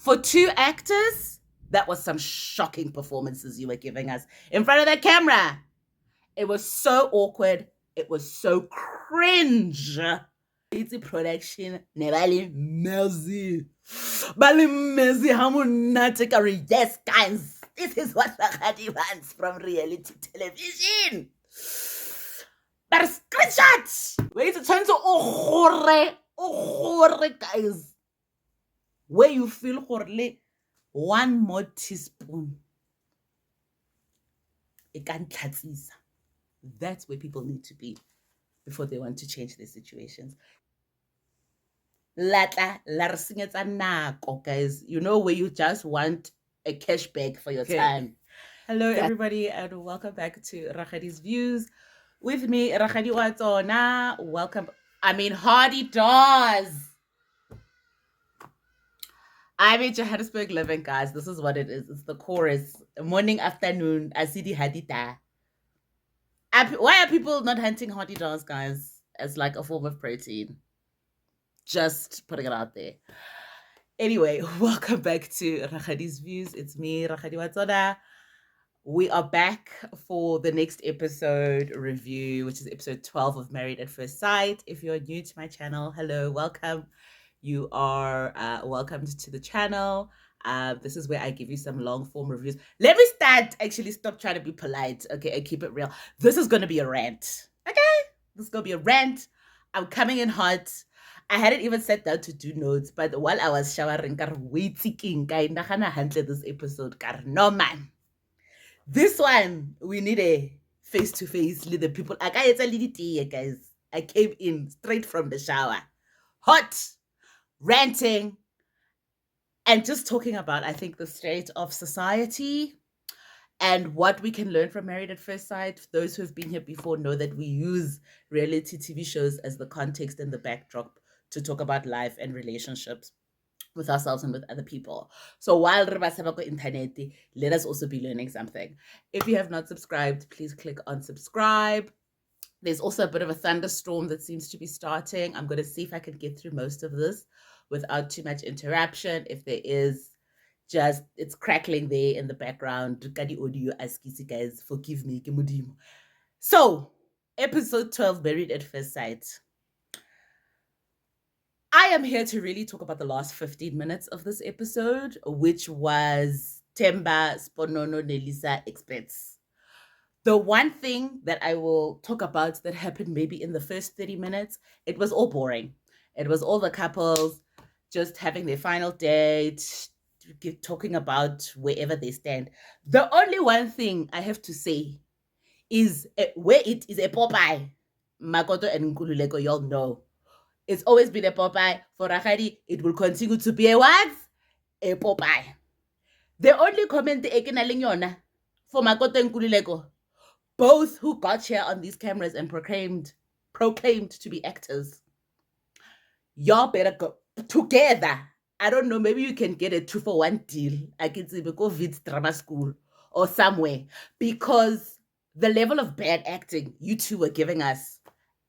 For two actors, that was some shocking performances you were giving us in front of the camera. It was so awkward. It was so cringe. It's a production. Nebali Mzansi. Bali Mzansi hamunati. Yes, guys. This is what Rakgadi wants from reality television. But screenshots. Wait, it turns to oh, guys. Where you feel one more teaspoon. It can tlatsisa. That's where people need to be before they want to change their situations. Latla la re senyetsa nako, guys. You know where you just want a cashback for your time. Hello, everybody, and welcome back to Rakgadi's Views. With me, Rakgadi wa tsona. Welcome. Hardy Daws. I'm in Johannesburg living, guys. This is what it is. It's the chorus. Morning, afternoon, asidi hadita. Why are people not hunting Hardy Daws, guys, as like a form of protein? Just putting it out there. Anyway, welcome back to Rakgadi's Views. It's me, Rakgadi wa tsona. We are back for the next episode review, which is episode 12 of Married at First Sight. If you're new to my channel, hello, welcome. You are welcomed to the channel. This is where I give you some long form reviews. Let me stop trying to be polite, okay, and keep it real. This is going to be a rant, okay? This is going to be a rant. I'm coming in hot. I hadn't even sat down to do notes, but while I was showering, I handle this episode. No, man. This one, we need a face-to-face with the people. Guys. I came in straight from the shower. Hot, ranting, and just talking about, I think, the state of society and what we can learn from Married at First Sight. Those who have been here before know that we use reality TV shows as the context and the backdrop to talk about life and relationships with ourselves and with other people. So while internet, let us also be learning something. If you have not subscribed, please click on subscribe. There's also a bit of a thunderstorm that seems to be starting. I'm going to see if I can get through most of this without too much interruption. If there is, just it's crackling there in the background. Audio, guys, forgive me. So, episode 12, Married at First Sight. I am here to really talk about the last 15 minutes of this episode, which was Themba, Spononza, Nelisa experts. The one thing that I will talk about that happened maybe in the first 30 minutes, it was all boring. It was all the couples just having their final date, talking about wherever they stand. The only one thing I have to say is where it is a Popeye. Makoto and Nkululeko, y'all know. It's always been a Popeye. For Rakgadi, it will continue to be a what? A Popeye. The only comment yona for Makoto and Nkululeko, both who got here on these cameras and proclaimed to be actors. Y'all better go together. I don't know, maybe you can get a 2-for-1 deal. I can say go Wits drama school or somewhere, because the level of bad acting you two were giving us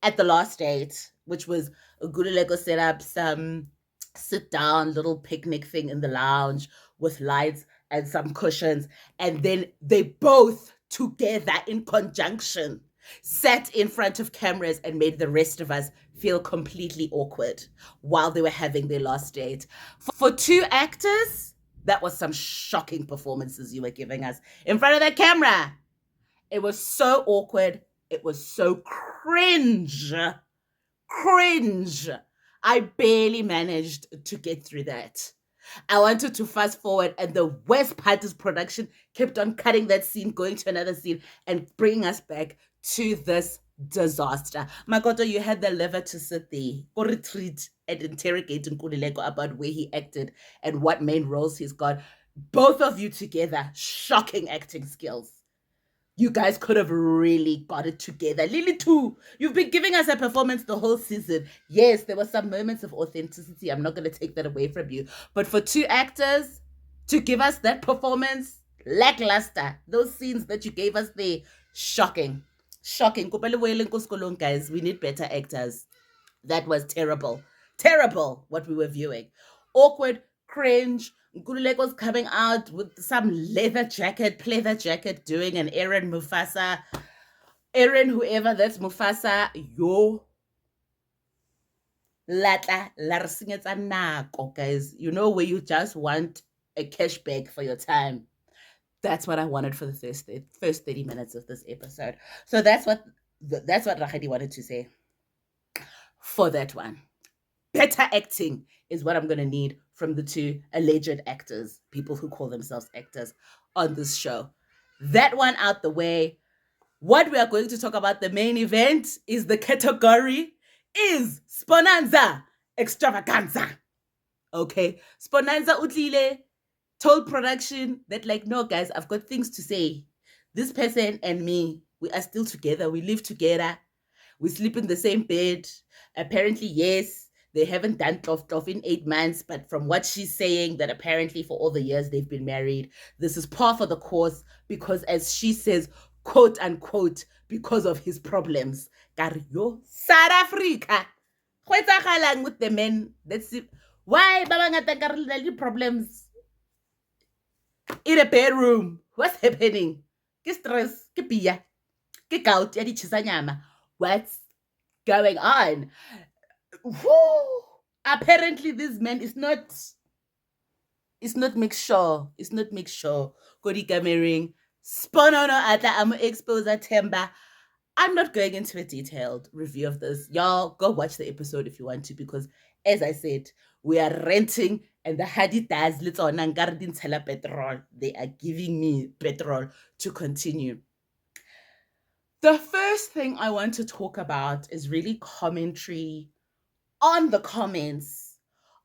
at the last date, which was a good Lego set up some sit down little picnic thing in the lounge with lights and some cushions, and then they both together in conjunction sat in front of cameras and made the rest of us feel completely awkward while they were having their last date. For two actors, that was some shocking performances you were giving us in front of the camera. It was so awkward. It was so cringe. I barely managed to get through that. I wanted to fast forward, and the worst part is production kept on cutting that scene, going to another scene, and bringing us back to this disaster. Makoto, you had the liver to sit there, go retreat and interrogate Nkululeko about where he acted and what main roles he's got. Both of you together, shocking acting skills. You guys could have really got it together. Lily too, you've been giving us a performance the whole season. Yes, there were some moments of authenticity. I'm not going to take that away from you. But for two actors to give us that performance, lackluster. Those scenes that you gave us there, shocking. Guys, we need better actors. That was terrible. Terrible what we were viewing. Awkward, cringe, Nkuleko's coming out with some pleather jacket, doing an Aaron Mufasa. Aaron, whoever that's Mufasa, yo. Latla, larsingetsa nako, guys. You know, where you just want a cashback for your time. That's what I wanted for the first 30 minutes of this episode. So that's what Rahadi wanted to say for that one. Better acting is what I'm going to need from the two alleged actors, people who call themselves actors on this show. That one out the way. What we are going to talk about, the main event, is the category is Spononza Extravaganza. Okay, Spononza utlile told production that, like, no, guys, I've got things to say. This person and me, we are still together. We live together. We sleep in the same bed. Apparently, yes, they haven't done tof in 8 months, but from what she's saying, that apparently for all the years they've been married, this is par for the course because, as she says, quote unquote, because of his problems. Kario, South Africa. With the men. That's it. Why babangata problems in a bedroom? What's happening? Ke stress, ke pia, ke gout ya di What's going on? Woo! Apparently, this man is not. It's not make sure. It's not make sure. Kodi Gamering. Sponono ata amu exposer temba. I'm not going into a detailed review of this. Y'all go watch the episode if you want to, because as I said, we are renting and the Haditas little Nangardin Tela petrol. They are giving me petrol to continue. The first thing I want to talk about is really commentary on the comments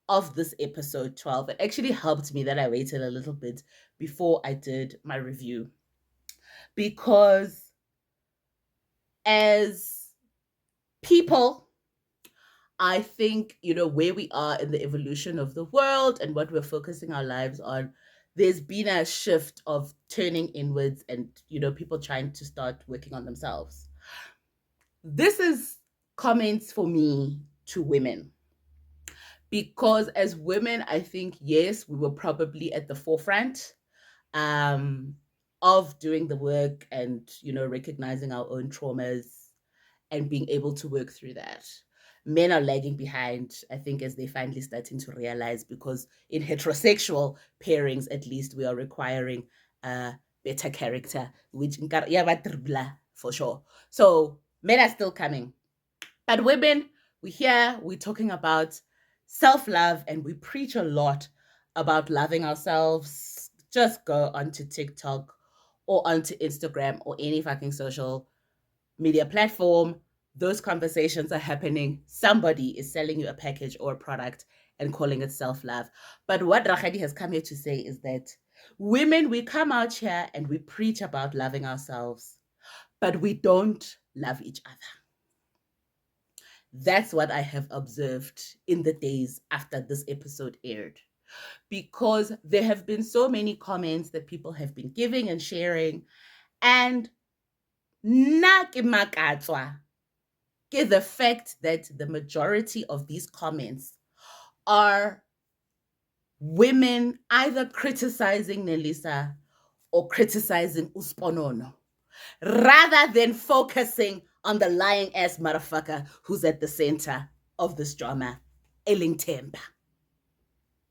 of this episode 12. It actually helped me that I waited a little bit before I did my review, because as people, I think, where we are in the evolution of the world and what we're focusing our lives on, there's been a shift of turning inwards and, people trying to start working on themselves. This is comments for me to women. Because as women, I think, yes, we were probably at the forefront of doing the work and, recognizing our own traumas and being able to work through that. Men are lagging behind, I think, as they're finally starting to realize, because in heterosexual pairings, at least, we are requiring a better character, which for sure. So men are still coming. But women, we're talking about self-love, and we preach a lot about loving ourselves. Just go onto TikTok or onto Instagram or any fucking social media platform. Those conversations are happening. Somebody is selling you a package or a product and calling it self-love. But what Rahadi has come here to say is that women, we come out here and we preach about loving ourselves, but we don't love each other. That's what I have observed in the days after this episode aired. Because there have been so many comments that people have been giving and sharing, and the fact that the majority of these comments are women either criticizing Nelisa or criticizing Usponono, rather than focusing on the lying ass motherfucker who's at the center of this drama, Eling Temba.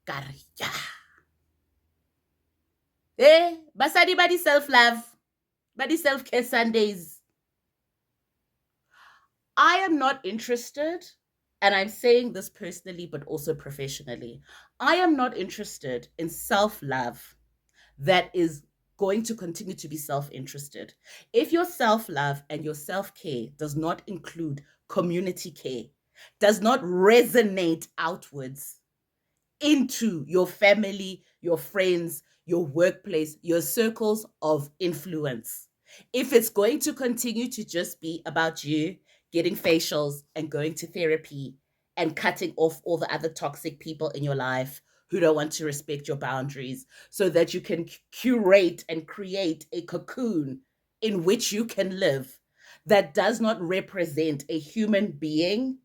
Karya. Basadi body self-love, body self-care Sundays. I am not interested, and I'm saying this personally, but also professionally. I am not interested in self-love that is going to continue to be self-interested. If your self-love and your self-care does not include community care, does not resonate outwards into your family, your friends, your workplace, your circles of influence, if it's going to continue to just be about you getting facials and going to therapy and cutting off all the other toxic people in your life who don't want to respect your boundaries, so that you can curate and create a cocoon in which you can live that does not represent a human being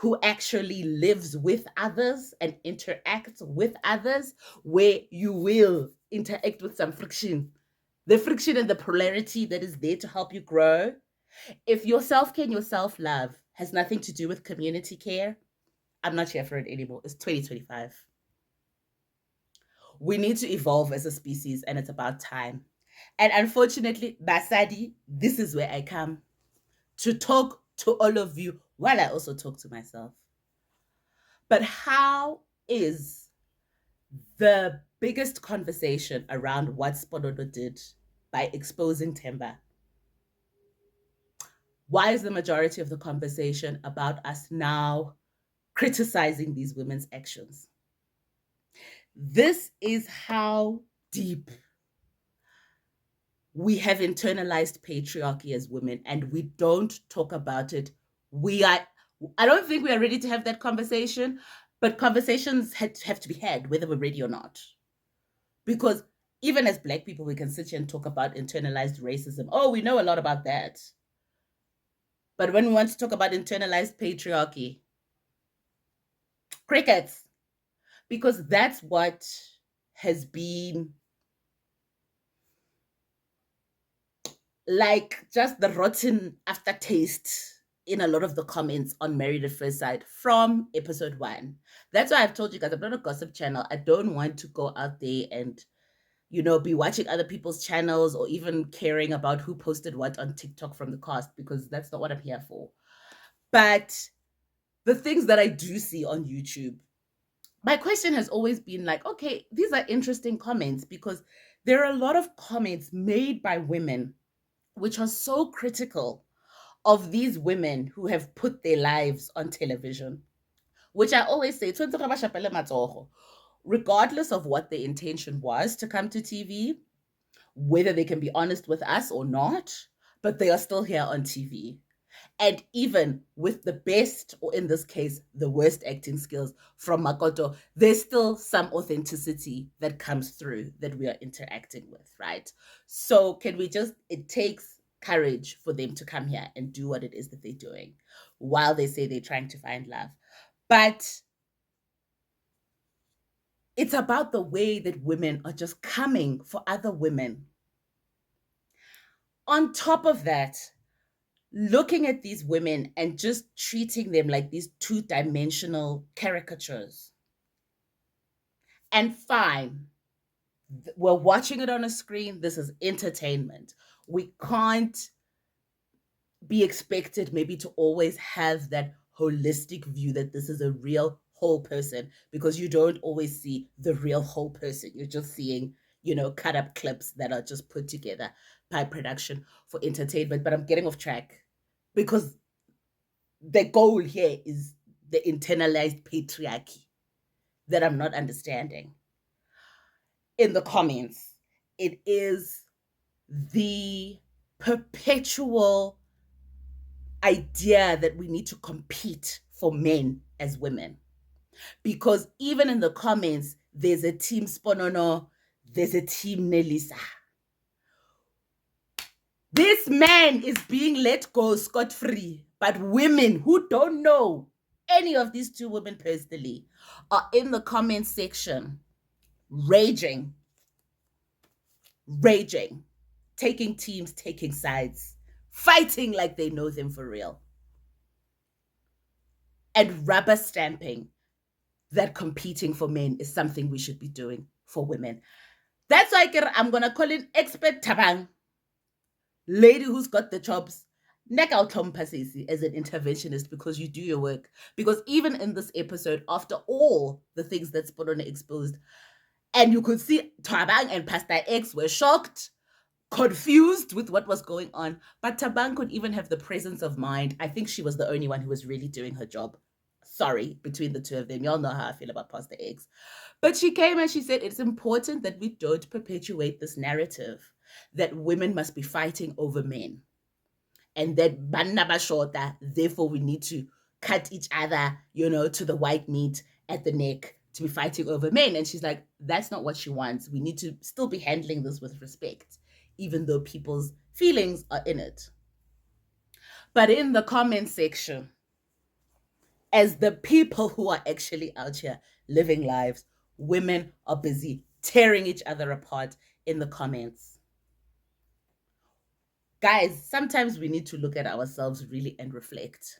who actually lives with others and interacts with others, where you will interact with some friction. The friction and the polarity that is there to help you grow. If your self care and your self love has nothing to do with community care, I'm not here for it anymore. It's 2025. We need to evolve as a species, and it's about time. And unfortunately, Basadi, this is where I come to talk to all of you while I also talk to myself. But how is the biggest conversation around what Sponono did by exposing Temba? Why is the majority of the conversation about us now criticizing these women's actions? This is how deep we have internalized patriarchy as women, and we don't talk about it. I don't think we are ready to have that conversation, but conversations have to be had, whether we're ready or not. Because even as Black people, we can sit here and talk about internalized racism. Oh, we know a lot about that. But when we want to talk about internalized patriarchy, crickets, because that's what has been like just the rotten aftertaste in a lot of the comments on Married at First Sight from episode 1. That's why I've told you guys, I'm not a gossip channel. I don't want to go out there and, be watching other people's channels or even caring about who posted what on TikTok from the cast, because that's not what I'm here for. But the things that I do see on YouTube, my question has always been like, okay, these are interesting comments, because there are a lot of comments made by women which are so critical of these women who have put their lives on television, which I always say, regardless of what their intention was to come to TV, whether they can be honest with us or not, but they are still here on TV. And even with the best, or in this case, the worst acting skills from Makoto, there's still some authenticity that comes through that we are interacting with, right? So it takes courage for them to come here and do what it is that they're doing while they say they're trying to find love. But it's about the way that women are just coming for other women. On top of that, looking at these women and just treating them like these two-dimensional caricatures. And fine, we're watching it on a screen. This is entertainment. We can't be expected maybe to always have that holistic view that this is a real whole person, because you don't always see the real whole person. You're just seeing, cut up clips that are just put together by production for entertainment. But I'm getting off track because the goal here is the internalized patriarchy that I'm not understanding. In the comments, it is the perpetual idea that we need to compete for men as women. Because even in the comments, there's a team Sponono, there's a team Nelisa. This man is being let go scot-free, but women who don't know any of these two women personally are in the comment section raging, taking teams, taking sides, fighting like they know them for real, and rubber stamping that competing for men is something we should be doing for women. That's why I'm going to call in expert Tabang, lady who's got the chops. Neck out Tom Pasesi as an interventionist, because you do your work. Because even in this episode, after all the things that Spodone exposed, and you could see Tabang and Pastor X were shocked, confused with what was going on. But Tabang could even have the presence of mind. I think she was the only one who was really doing her job. Sorry, between the two of them. Y'all know how I feel about Pastor X. But she came and she said it's important that we don't perpetuate this narrative that women must be fighting over men. And that banna bashota, therefore we need to cut each other, to the white meat at the neck to be fighting over men. And she's like, that's not what she wants. We need to still be handling this with respect, even though people's feelings are in it. But in the comment section, as the people who are actually out here living lives, women are busy tearing each other apart in the comments. Guys, sometimes we need to look at ourselves really and reflect,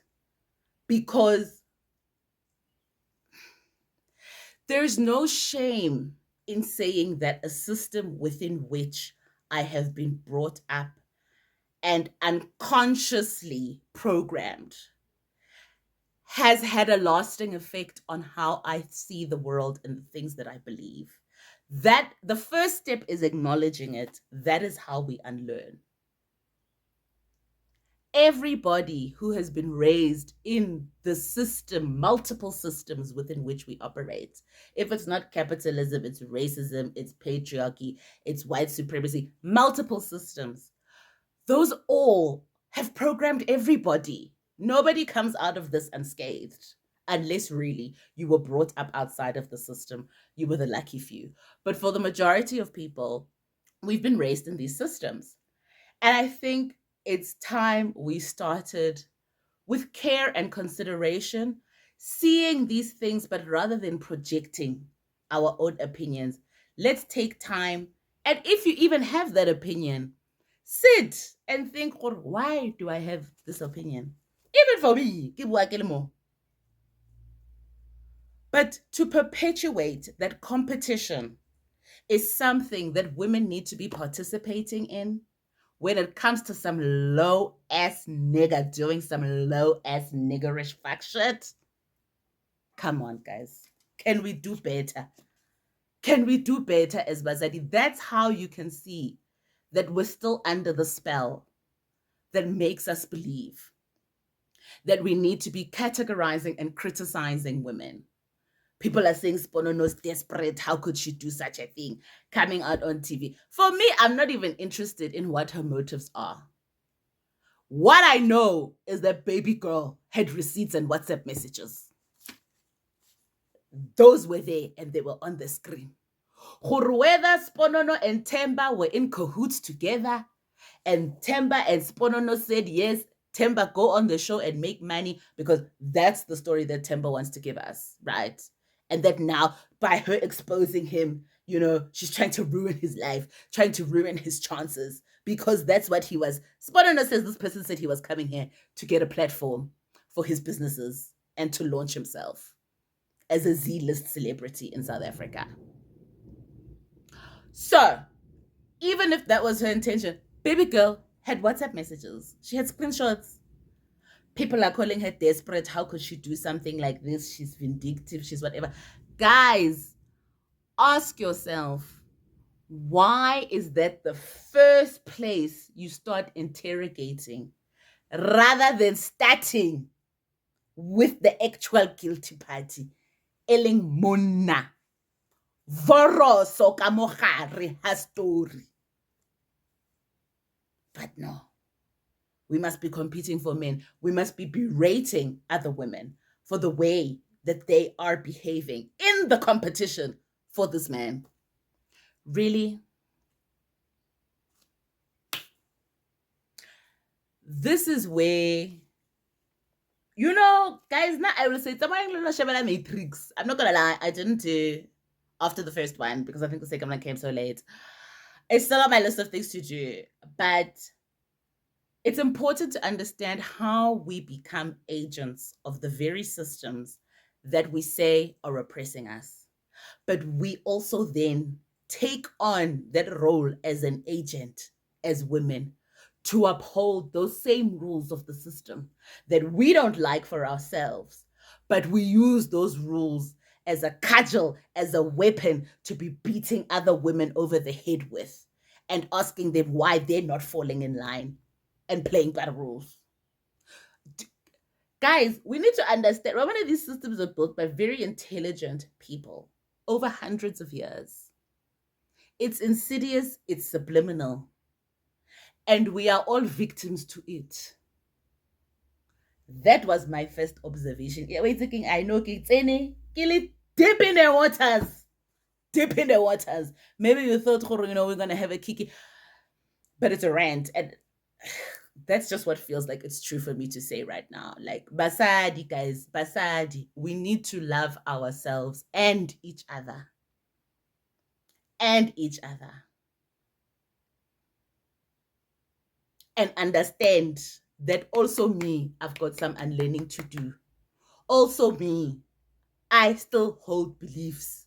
because there's no shame in saying that a system within which I have been brought up and unconsciously programmed has had a lasting effect on how I see the world and the things that I believe. That the first step is acknowledging it. That is how we unlearn. Everybody who has been raised in the system, multiple systems within which we operate, if it's not capitalism, it's racism, it's patriarchy, it's white supremacy, multiple systems, those all have programmed everybody. Nobody comes out of this unscathed, unless really you were brought up outside of the system. You were the lucky few. But for the majority of people, we've been raised in these systems. And I think it's time we started with care and consideration, seeing these things, but rather than projecting our own opinions, let's take time. And if you even have that opinion, sit and think, why do I have this opinion? Even for me, but to perpetuate that competition is something that women need to be participating in when it comes to some low ass nigger doing some low ass niggerish fuck shit. Come on, guys. Can we do better? Can we do better as Bazadi? That's how you can see that we're still under the spell that makes us believe that we need to be categorizing and criticizing women. People are saying Spononza's desperate. How could she do such a thing? Coming out on TV. For me, I'm not even interested in what her motives are. What I know is that baby girl had receipts and WhatsApp messages. Those were there and they were on the screen. Whether Sponono and Temba were in cahoots together, and Temba and Sponono said, yes, Temba, go on the show and make money, because that's the story that Temba wants to give us, right? And that now, by her exposing him, she's trying to ruin his life, trying to ruin his chances, because that's what he was. Sponono says this person said he was coming here to get a platform for his businesses and to launch himself as a Z-list celebrity in South Africa. So, even if that was her intention, baby girl had WhatsApp messages. She had screenshots. People are calling her desperate. How could she do something like this? She's vindictive. She's whatever. Guys, ask yourself, why is that the first place you start interrogating rather than starting with the actual guilty party? Eling monna. Voroso kamogare ha story. But no, we must be competing for men. We must be berating other women for the way that they are behaving in the competition for this man. Really? This is where, guys, now I will say, Matrix. I'm not going to lie, I didn't do after the first one because I think the second one came so late. It's still on my list of things to do, but it's important to understand how we become agents of the very systems that we say are oppressing us. But we also then take on that role as an agent, as women, to uphold those same rules of the system that we don't like for ourselves. But we use those rules as a cudgel, as a weapon to be beating other women over the head with and asking them why they're not falling in line and playing by the rules. Guys, we need to understand, one of these systems are built by very intelligent people over hundreds of years. It's insidious, it's subliminal, and we are all victims to it. That was my first observation. Yeah, wait, thinking, I know, kill it, dip in the waters. Dip in the waters. Maybe you thought, we're going to have a kiki, but it's a rant. And That's just what feels like it's true for me to say right now. Like, basadi, guys, basadi. We need to love ourselves and each other. And each other. And understand that also me, I've got some unlearning to do. Also me, I still hold beliefs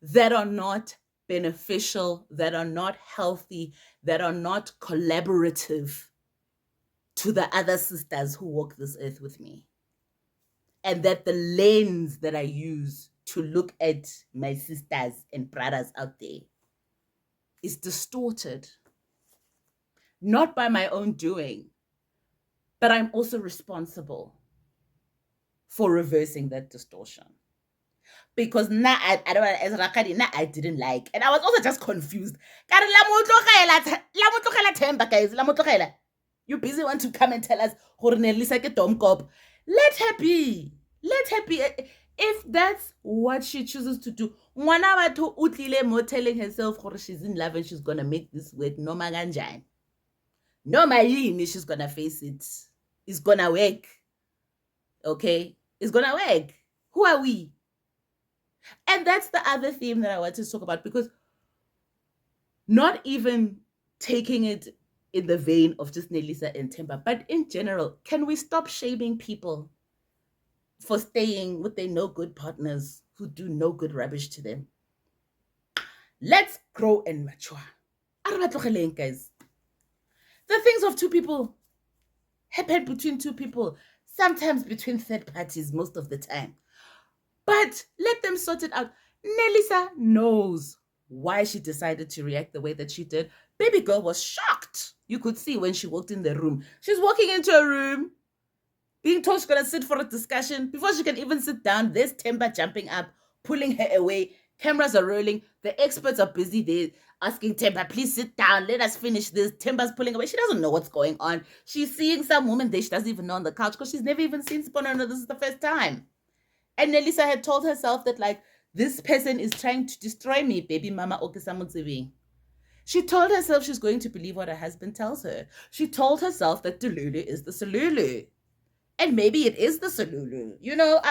that are not beneficial, that are not healthy, that are not collaborative to the other sisters who walk this earth with me. And that the lens that I use to look at my sisters and brothers out there is distorted. Not by my own doing, but I'm also responsible for reversing that distortion. Because now I don't as Rakadi, now I didn't like. And I was also just confused. You busy want to come and tell us let her be. Let her be. If that's what she chooses to do, Mwana batho o tlile mo telling herself she's in love and she's gonna make this work no maganjani. No mayini, she's gonna face it. It's gonna work. Okay? It's gonna work. Who are we? And that's the other theme that I want to talk about, because not even taking it in the vein of just Nelisa and Temba, but in general, can we stop shaming people for staying with their no good partners who do no good rubbish to them? Let's grow and mature. Guys. The things of two people happen between two people, sometimes between third parties, most of the time. But let them sort it out. Nelisa knows why she decided to react the way that she did. Baby girl was shocked. You could see when she walked in the room. She's walking into a room, being told she's going to sit for a discussion. Before she can even sit down, there's Temba jumping up, pulling her away. Cameras are rolling. The experts are busy there asking Temba, please sit down. Let us finish this. Temba's pulling away. She doesn't know what's going on. She's seeing some woman there she doesn't even know on the couch because she's never even seen Spononza. This is the first time. And Nelisa had told herself that, like, this person is trying to destroy me, baby mama Okisamutsivi. She told herself she's going to believe what her husband tells her. She told herself that Delulu is the Salulu. And maybe it is the Salulu. You know,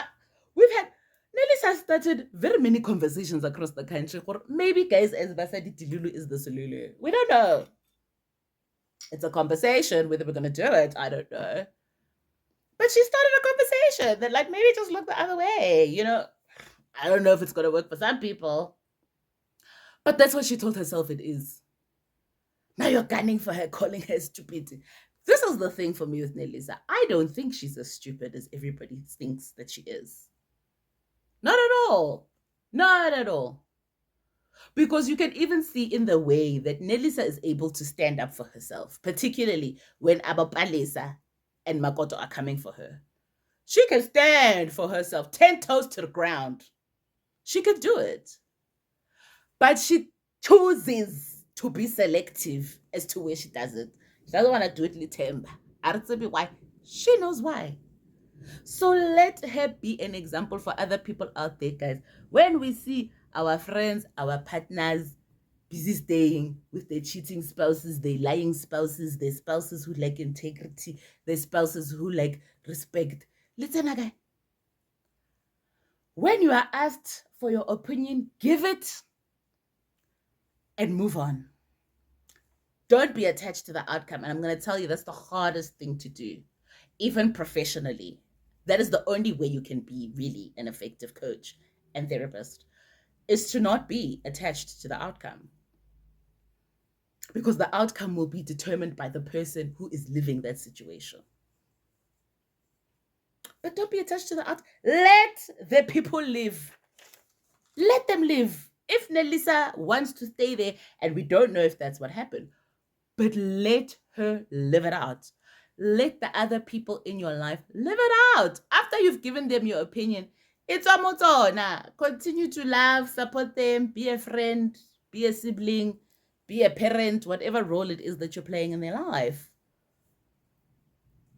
we've had, Nelisa started very many conversations across the country. Or maybe, guys, as Basadi Delulu is the Salulu. We don't know. It's a conversation. Whether we're going to do it, I don't know. But she started a conversation that, like, maybe just look the other way. You know, I don't know if it's going to work for some people. But that's what she told herself it is. Now you're gunning for her, calling her stupid. This is the thing for me with Nelisa. I don't think she's as stupid as everybody thinks that she is. Not at all. Not at all. Because you can even see in the way that Nelisa is able to stand up for herself, particularly when Abapalesa and Makoto are coming for her. She can stand for herself, 10 toes to the ground. She could do it. But she chooses to be selective as to where she does it. She doesn't want to do it Litemba. I don't know why. She knows why. So let her be an example for other people out there, guys. When we see our friends, our partners busy staying with their cheating spouses, their lying spouses, their spouses who lack integrity, their spouses who lack respect. Listen, guy. When you are asked for your opinion, give it and move on. Don't be attached to the outcome. And I'm going to tell you, that's the hardest thing to do, even professionally. That is the only way you can be really an effective coach and therapist, is to not be attached to the outcome. Because the outcome will be determined by the person who is living that situation. But don't be attached to the outcome. Let the people live. Let them live. If Nelisa wants to stay there, and we don't know if that's what happened, but let her live it out. Let the other people in your life live it out. After you've given them your opinion, it's a motona. Continue to love, support them, be a friend, be a sibling, be a parent, whatever role it is that you're playing in their life.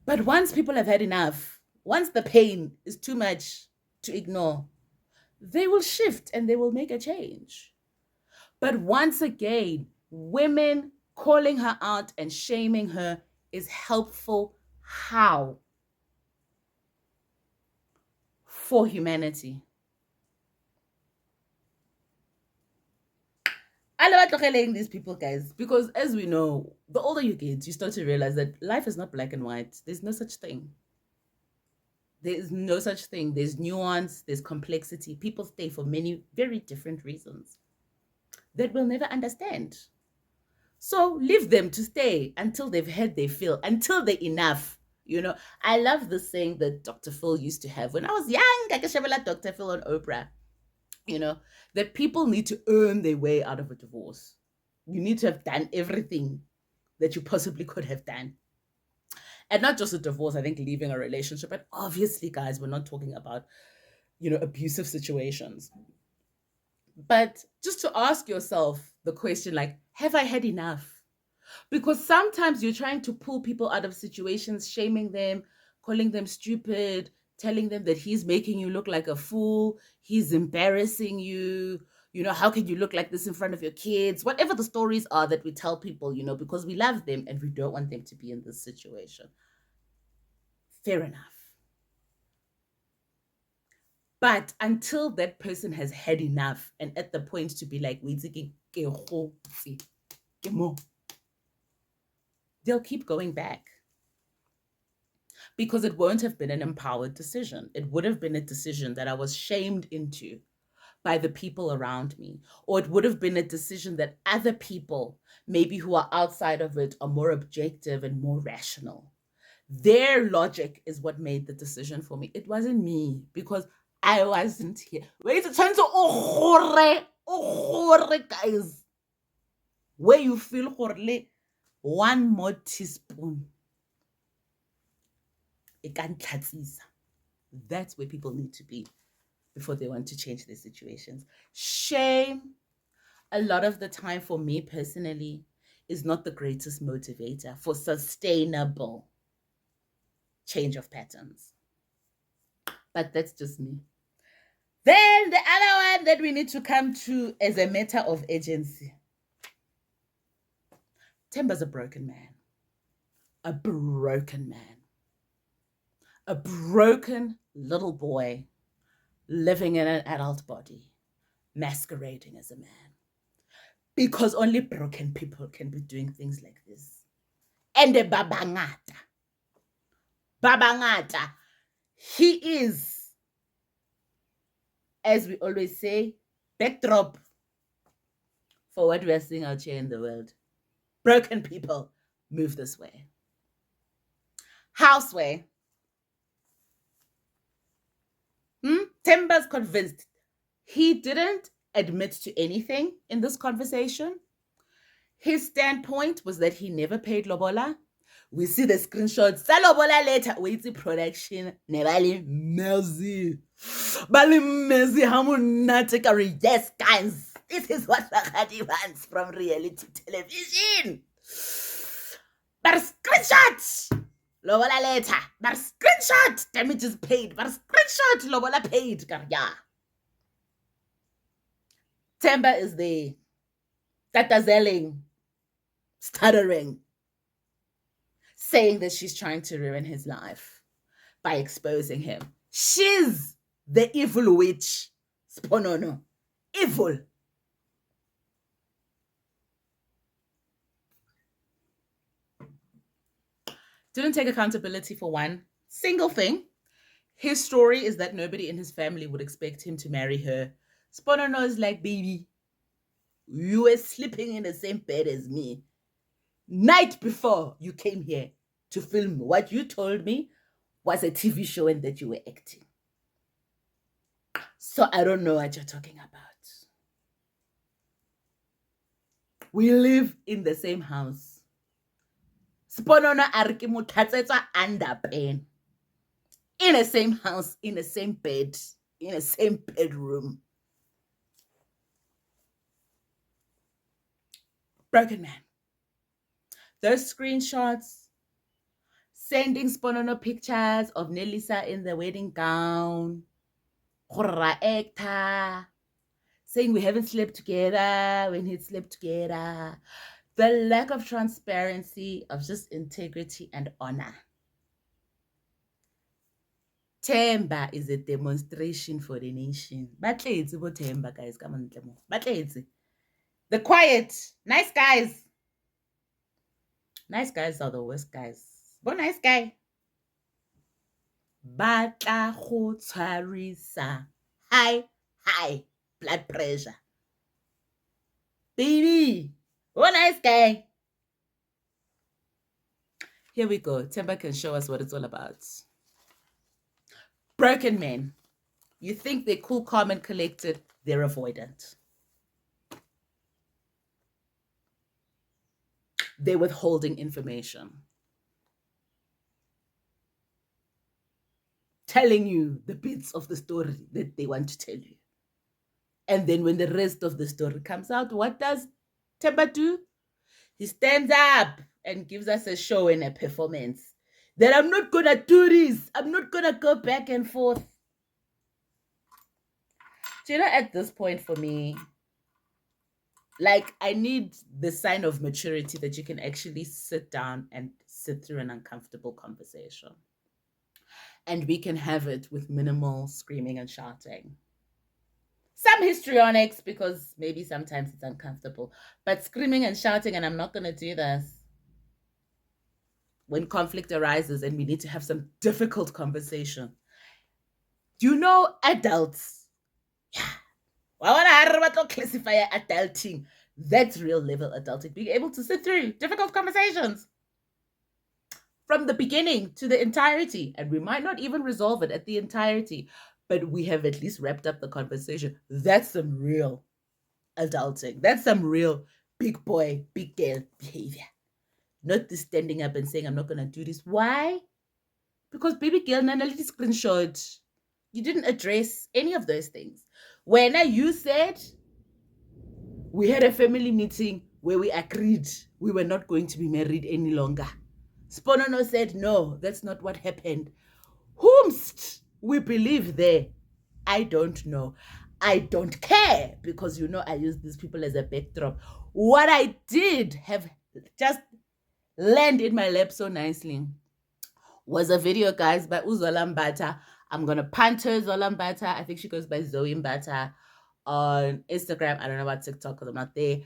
But once people have had enough, once the pain is too much to ignore, they will shift and they will make a change. But once again, women calling her out and shaming her is helpful how for humanity. I love tlogeleeng these people, guys, because as we know, the older you get, you start to realize that life is not black and white. There's no such thing. There is no such thing. There's nuance, there's complexity. People stay for many very different reasons that we'll never understand. So leave them to stay until they've had their fill, until they're enough. I love the saying that Dr. Phil used to have when I was young. I can Dr. Phil on Oprah. You know, that people need to earn their way out of a divorce. You need to have done everything that you possibly could have done. And not just a divorce, I think leaving a relationship. And obviously, guys, we're not talking about, abusive situations. But just to ask yourself the question, like, have I had enough? Because sometimes you're trying to pull people out of situations, shaming them, calling them stupid, telling them that he's making you look like a fool, he's embarrassing you. How can you look like this in front of your kids? Whatever the stories are that we tell people, because we love them and we don't want them to be in this situation. Fair enough. But until that person has had enough and at the point to be like, they'll keep going back. Because it won't have been an empowered decision. It would have been a decision that I was shamed into by the people around me. Or it would have been a decision that other people, maybe who are outside of it, are more objective and more rational. Their logic is what made the decision for me. It wasn't me because I wasn't here. Wait, it turns to guys. Where you feel one more teaspoon. It can't tatsisa. That's where people need to be before they want to change their situations. Shame, a lot of the time for me personally, is not the greatest motivator for sustainable change of patterns. But that's just me. Then the other one that we need to come to as a matter of agency. Themba's a broken man. A broken man. A broken little boy living in an adult body, masquerading as a man. Because only broken people can be doing things like this. And the babangata. Babangata. He is, as we always say, backdrop for what we are seeing out here in the world. Broken people move this way. Houseway. Themba's convinced. He didn't admit to anything in this conversation. His standpoint was that he never paid lobola. We see the screenshots. Sa lobola later. Wait, production. Nebali Melzi. Bali Melzi hamunate. Yes, guys. This is what Rakadi wants from reality television. But screenshot. Lobola later. But screenshot. Damages paid. But screenshot. Lobola paid. Yeah. Themba is there. Tatazelling. Stuttering. Saying that she's trying to ruin his life by exposing him. She's the evil witch. Sponono. Evil. Didn't take accountability for one single thing. His story is that nobody in his family would expect him to marry her. Sponono is like, baby, you were sleeping in the same bed as me. Night before you came here to film, what you told me was a TV show and that you were acting. So I don't know what you're talking about. We live in the same house. Sponona arki muthatsetsa under pen. In the same house, in the same bed, in the same bedroom. Broken man. Those screenshots, sending Sponono pictures of Nelisa in the wedding gown, actor, saying we haven't slept together when he'd slept together, The lack of transparency, of just integrity and honor. Themba is a demonstration for the nation. Batletse bo Themba, guys. Come on, Batletse. The quiet, nice guys. Nice guys are the worst guys. But nice guy. Batla go tshwarisa. High blood pressure. Baby. Oh, nice guy. Here we go. Themba can show us what it's all about. Broken men. You think they're cool, calm, and collected. They're avoidant. They're withholding information. Telling you the bits of the story that they want to tell you. And then when the rest of the story comes out, what does Themba do? He stands up and gives us a show and a performance. That I'm not going to do this. I'm not going to go back and forth. Do you know, at this point for me, like, I need the sign of maturity that you can actually sit down and sit through an uncomfortable conversation. And we can have it with minimal screaming and shouting. Some histrionics, because maybe sometimes it's uncomfortable. But screaming and shouting, and I'm not going to do this. When conflict arises and we need to have some difficult conversation. Do you know adults? Yeah. Why would I classify adulting? That's real level adulting. Being able to sit through difficult conversations from the beginning to the entirety. And we might not even resolve it at the entirety, but we have at least wrapped up the conversation. That's some real adulting. That's some real big boy, big girl behavior. Not this standing up and saying, I'm not going to do this. Why? Because baby girl, Nana, little screenshot. You didn't address any of those things. When you said we had a family meeting where we agreed we were not going to be married any longer. Spononza said, no, that's not what happened. Whomst we believe there? I don't know. I don't care, because you know I use these people as a backdrop. What I did have just land in my lap so nicely was a video, guys, by Uzola Mbata. I'm going to punt her, Zola Mbata. I think she goes by Zoe Mbata on Instagram. I don't know about TikTok because I'm not there.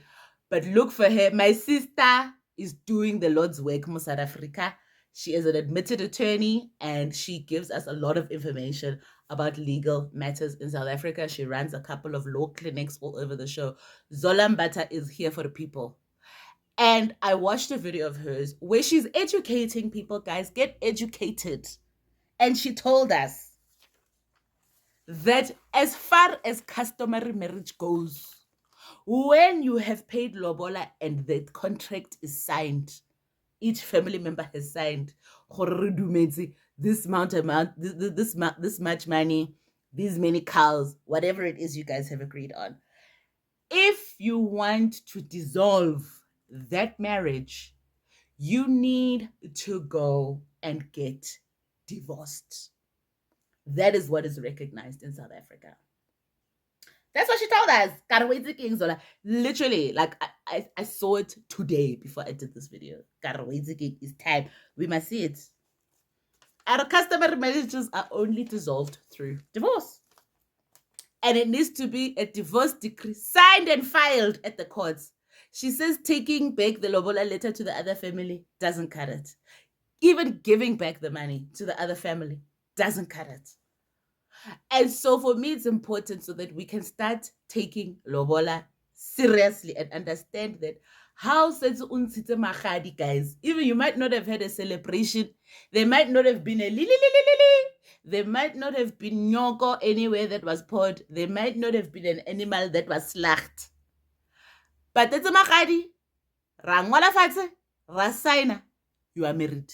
But look for her. My sister is doing the Lord's work in South Africa. She is an admitted attorney, and she gives us a lot of information about legal matters in South Africa. She runs a couple of law clinics all over the show. Zola Mbata is here for the people. And I watched a video of hers where she's educating people, guys. Get educated. And she told us that as far as customary marriage goes, when you have paid lobola and the contract is signed, each family member has signed this amount, this much money, these many cows, whatever it is you guys have agreed on. If you want to dissolve that marriage, you need to go and get divorced. That is what is recognized in South Africa. That's what she told us. Literally, like I saw it today before I did this video. It's time. We must see it. Our customary marriages are only dissolved through divorce. And it needs to be a divorce decree signed and filed at the courts. She says taking back the lobola letter to the other family doesn't cut it. Even giving back the money to the other family doesn't cut it. And so for me, it's important so that we can start taking lobola seriously and understand that how sense unsite magadi, guys. Even you might not have had a celebration. There might not have been a li. There might not have been nyoko anywhere that was poured. There might not have been an animal that was slaughtered. But that's a magadi. Rangwala fatse, rasaina. You are married.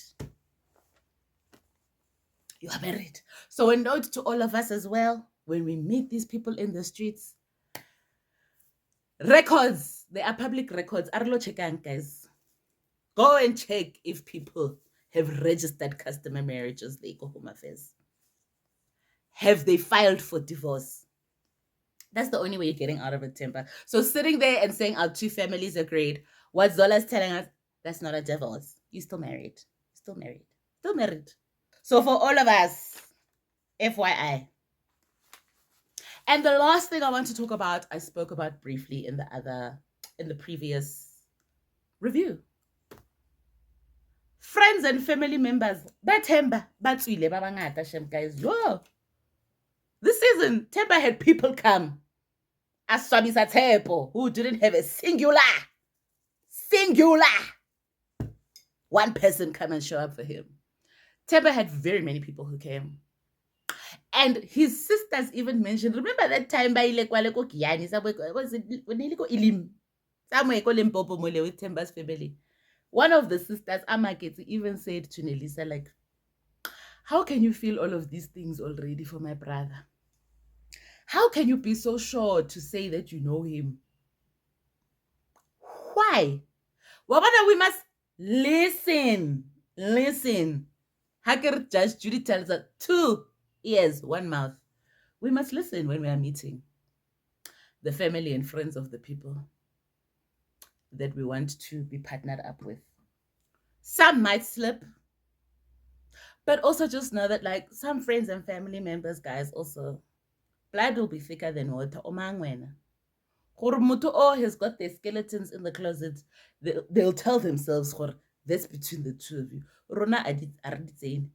You are married. So a note to all of us as well, when we meet these people in the streets, records, they are public records. Arlo checkang, guys. Go and check if people have registered customer marriages. They go home affairs. Have they filed for divorce? That's the only way you're getting out of it, Timber. So sitting there and saying our two families agreed, what Zola's telling us, that's not a divorce. You're still married. Still married. Still married. So for all of us, FYI. And the last thing I want to talk about, I spoke about briefly in the previous review. Friends and family members, bathemba, batswile babangata shem guys. Yo. This season, Temba had people come as Swabisa Tepo who didn't have a singular one person come and show up for him. Temba had very many people who came. And his sisters even mentioned, remember that time by Lekwaleko Kiani, was it Ilim? Somewhere Limpopo Mole with Temba's family. One of the sisters, Amaketi, even said to Nelisa, like, how can you feel all of these things already for my brother? How can you be so sure to say that you know him? Why? Well, we must listen. Listen. Hacker Judge Judy tells us 2 ears, 1 mouth. We must listen when we are meeting the family and friends of the people that we want to be partnered up with. Some might slip, but also just know that, like, some friends and family members, guys, also, blood will be thicker than water. Omangwena. Muto has got their skeletons in the closet. They'll tell themselves, that's between the two of you. Rona saying.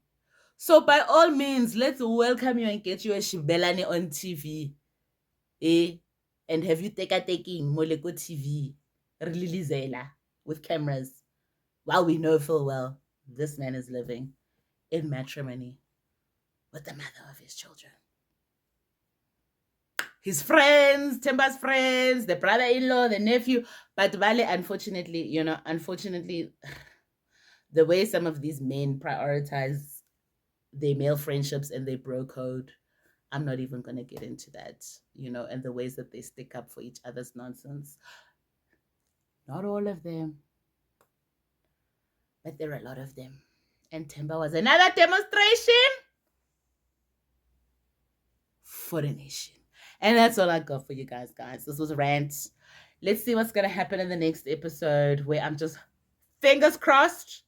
So by all means, let's welcome you and get you a Shibelani on TV. And have you taking Moleko TV, Lizela, with cameras, while we know full well this man is living in matrimony with the mother of his children. His friends, Temba's friends, the brother-in-law, the nephew. But Vale, unfortunately, the way some of these men prioritize their male friendships and their bro code, I'm not even going to get into that, and the ways that they stick up for each other's nonsense. Not all of them, but there are a lot of them. And Temba was another demonstration for the nation. And that's all I got for you guys. This was a rant. Let's see what's going to happen in the next episode, where I'm just fingers crossed.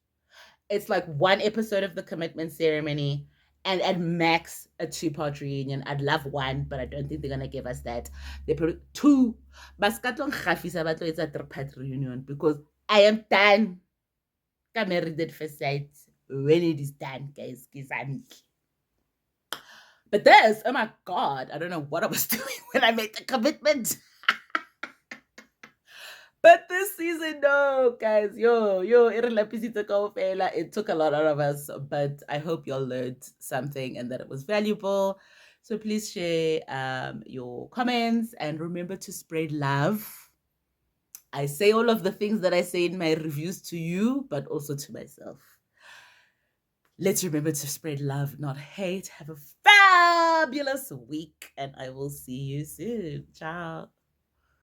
It's like 1 episode of the commitment ceremony and at max a 2-part reunion. I'd love 1, but I don't think they're going to give us that. They put 2. It's a 3-part reunion because I am done. I'm married at first sight. When it is done, guys. But this, oh my God, I don't know what I was doing when I made the commitment. But this season, no, guys, it took a lot out of us, but I hope y'all learned something and that it was valuable. So please share your comments and remember to spread love. I say all of the things that I say in my reviews to you, but also to myself. Let's remember to spread love, not hate. Have a fabulous week, and I will see you soon. Ciao.